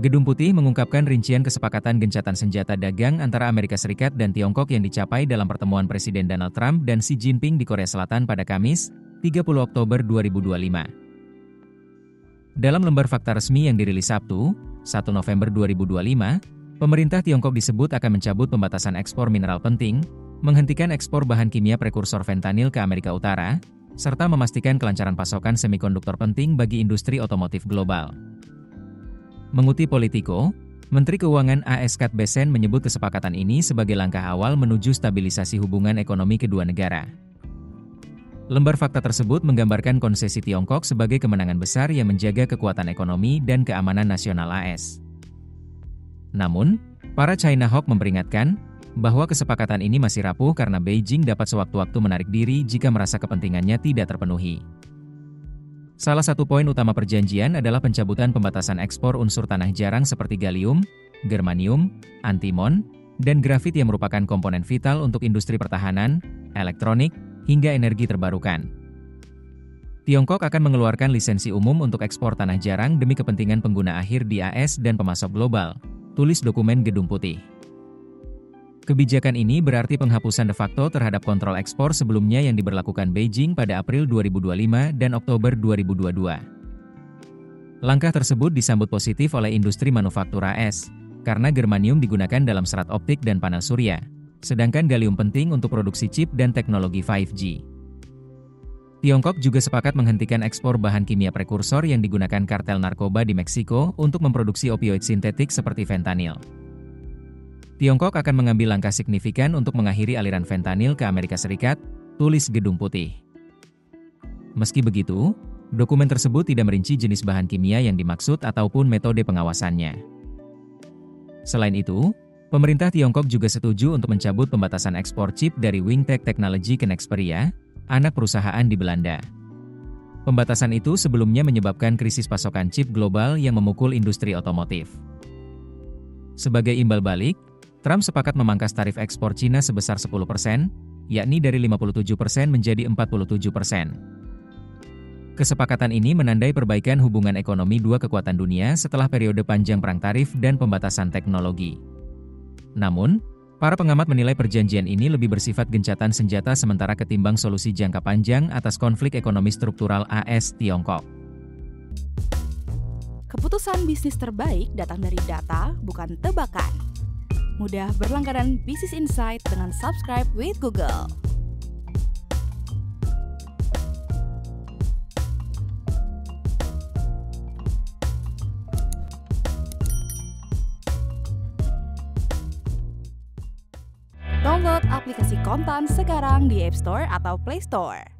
Gedung Putih mengungkapkan rincian kesepakatan gencatan senjata dagang antara Amerika Serikat dan Tiongkok yang dicapai dalam pertemuan Presiden Donald Trump dan Xi Jinping di Korea Selatan pada Kamis, 30 Oktober 2025. Dalam lembar fakta resmi yang dirilis Sabtu, 1 November 2025, pemerintah Tiongkok disebut akan mencabut pembatasan ekspor mineral penting, menghentikan ekspor bahan kimia prekursor fentanyl ke Amerika Utara, serta memastikan kelancaran pasokan semikonduktor penting bagi industri otomotif global. Mengutip Politico, Menteri Keuangan AS Scott Bessent menyebut kesepakatan ini sebagai langkah awal menuju stabilisasi hubungan ekonomi kedua negara. Lembar fakta tersebut menggambarkan konsesi Tiongkok sebagai kemenangan besar yang menjaga kekuatan ekonomi dan keamanan nasional AS. Namun, para China Hawk memperingatkan bahwa kesepakatan ini masih rapuh karena Beijing dapat sewaktu-waktu menarik diri jika merasa kepentingannya tidak terpenuhi. Salah satu poin utama perjanjian adalah pencabutan pembatasan ekspor unsur tanah jarang seperti gallium, germanium, antimon, dan grafit yang merupakan komponen vital untuk industri pertahanan, elektronik, hingga energi terbarukan. Tiongkok akan mengeluarkan lisensi umum untuk ekspor tanah jarang demi kepentingan pengguna akhir di AS dan pemasok global, tulis dokumen Gedung Putih. Kebijakan ini berarti penghapusan de facto terhadap kontrol ekspor sebelumnya yang diberlakukan Beijing pada April 2025 dan Oktober 2022. Langkah tersebut disambut positif oleh industri manufaktur AS, karena germanium digunakan dalam serat optik dan panel surya, sedangkan gallium penting untuk produksi chip dan teknologi 5G. Tiongkok juga sepakat menghentikan ekspor bahan kimia prekursor yang digunakan kartel narkoba di Meksiko untuk memproduksi opioid sintetik seperti fentanyl. Tiongkok akan mengambil langkah signifikan untuk mengakhiri aliran fentanyl ke Amerika Serikat, tulis Gedung Putih. Meski begitu, dokumen tersebut tidak merinci jenis bahan kimia yang dimaksud ataupun metode pengawasannya. Selain itu, pemerintah Tiongkok juga setuju untuk mencabut pembatasan ekspor chip dari Wingtech Technology ke Nexperia, anak perusahaan di Belanda. Pembatasan itu sebelumnya menyebabkan krisis pasokan chip global yang memukul industri otomotif. Sebagai imbal balik, Trump sepakat memangkas tarif ekspor Cina sebesar 10%, yakni dari 57% menjadi 47%. Kesepakatan ini menandai perbaikan hubungan ekonomi dua kekuatan dunia setelah periode panjang perang tarif dan pembatasan teknologi. Namun, para pengamat menilai perjanjian ini lebih bersifat gencatan senjata sementara ketimbang solusi jangka panjang atas konflik ekonomi struktural AS-Tiongkok. Keputusan bisnis terbaik datang dari data, bukan tebakan. Mudah berlangganan Business Insight dengan subscribe with Google. Download aplikasi Kontan sekarang di App Store atau Play Store.